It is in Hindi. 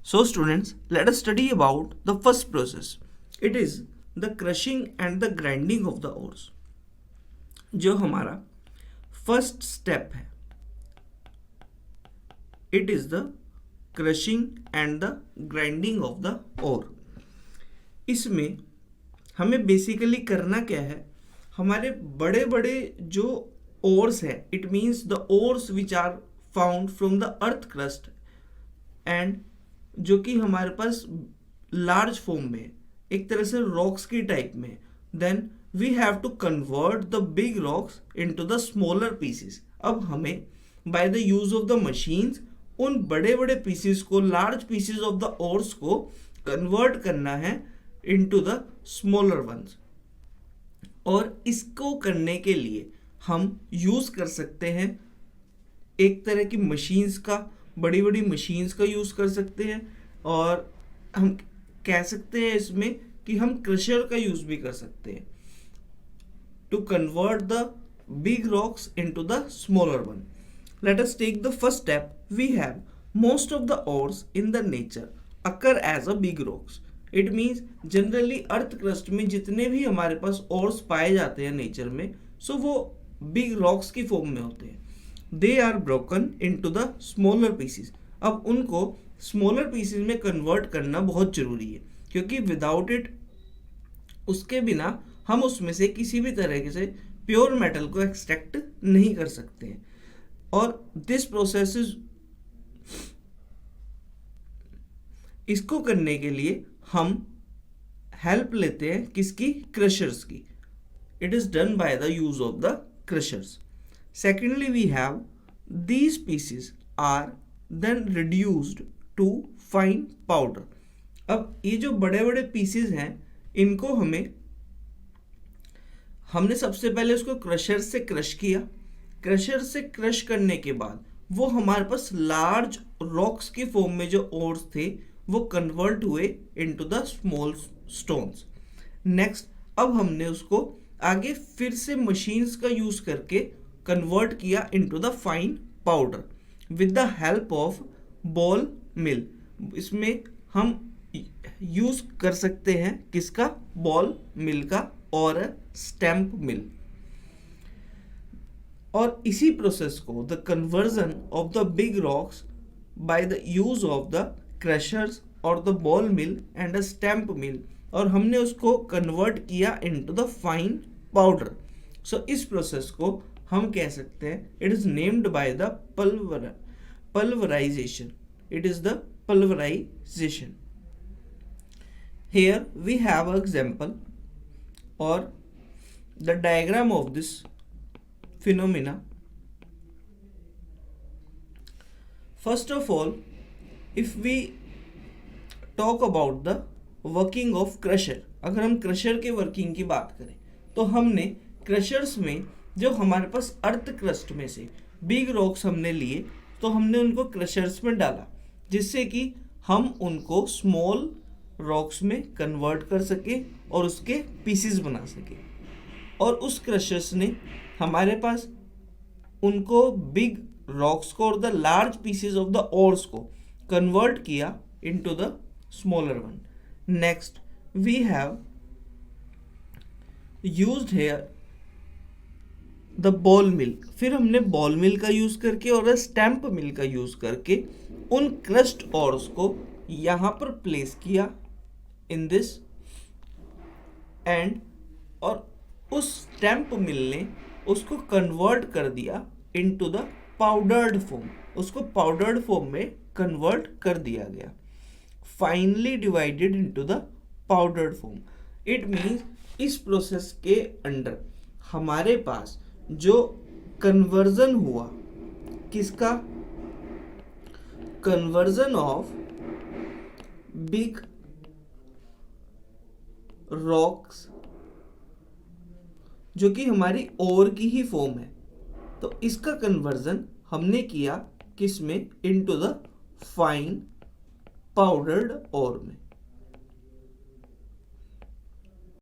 So students, let us study about the first process. It is the crushing and the grinding of the ores. जो हमारा फर्स्ट स्टेप है, it is the crushing and the grinding of the ore. इसमें हमें बेसिकली करना क्या है, हमारे बड़े बड़े जो ओर्स है, it means the ores which are found from the earth crust and जो कि हमारे पास लार्ज फॉर्म में, एक तरह से रॉक्स की टाइप में, then we have to convert the big rocks into the smaller pieces. अब हमें by the use of the machines उन बड़े बड़े पीसेस को, large pieces of the ores को कन्वर्ट करना है इनटू द स्मॉलर वंस. और इसको करने के लिए हम यूज कर सकते हैं एक तरह की मशीन्स का, बड़ी बड़ी मशीन्स का यूज कर सकते हैं, और हम कह सकते हैं इसमें कि हम क्रशर का यूज भी कर सकते हैं to convert the big rocks into the smaller one. Let us take the first step. We have most of the ores in the nature occur as a big rocks. It means generally earth crust में जितने भी हमारे पास ores पाए जाते हैं नेचर में, सो वो बिग रॉक्स की फॉर्म में होते हैं. They are broken into the smaller pieces. अब उनको स्मॉलर पीसेस में कन्वर्ट करना बहुत जरूरी है, क्योंकि विदाउट इट, उसके बिना हम उसमें से किसी भी तरह से प्योर मेटल को एक्सट्रैक्ट नहीं कर सकते हैं. और दिस प्रोसेस इसको करने के लिए हम हेल्प लेते हैं किसकी? क्रशर्स की. It is done by the use of the crushers. Secondly we have these pieces are then reduced to fine powder. अब ये जो बड़े बड़े पीसेस हैं, इनको हमने सबसे पहले उसको क्रशर से क्रश किया. क्रशर से क्रश करने के बाद वो हमारे पास लार्ज रॉक्स की फॉर्म में जो ओर्स थे वो कन्वर्ट हुए into the small stones. Next, अब हमने उसको आगे फिर से मशीन्स का यूज करके कन्वर्ट किया into the fine powder with the help of ball mill. इसमें हम यूज कर सकते हैं किसका? बॉल मिल का और स्टैम्प मिल. और इसी प्रोसेस को, the conversion of the big rocks by the use of the crushers और the ball mill and the stamp mill, और हमने उसको कन्वर्ट किया into the fine powder. So इस प्रोसेस को हम कह सकते हैं, it is named by the pulverization. It is the pulverization. Here we have an example or the diagram of this phenomena. First of all, if we talk about the working of crusher, अगर हम क्रशर के वर्किंग की बात करें तो हमने क्रशर्स में जो हमारे पास अर्थ क्रस्ट में से बिग रॉक्स हमने लिए, तो हमने उनको क्रशर्स में डाला जिससे कि हम उनको स्मॉल रॉक्स में कन्वर्ट कर सके और उसके पीसेस बना सके. और उस क्रशर्स ने हमारे पास उनको बिग रॉक्स को और the large pieces of the ores को कन्वर्ट किया into the smaller one. Next we have used here the ball mill. फिर हमने बॉल मिल का यूज करके और स्टैम्प मिल का यूज करके उन क्रस्ट ओर्स को यहाँ पर प्लेस किया इन दिस एंड, और उस स्टैम्प मिल ने उसको कन्वर्ट कर दिया इनटू द पाउडर्ड फॉर्म. उसको पाउडर्ड फॉर्म में कन्वर्ट कर दिया गया, finally divided into the powdered form. It means इस प्रोसेस के अंडर हमारे पास जो कन्वर्जन हुआ, किसका? कन्वर्जन ऑफ बिग रॉक्स, जो कि हमारी ओर की ही फॉर्म है, तो इसका कन्वर्जन हमने किया किस में? इनटू द फाइन पाउडर्ड ओर में.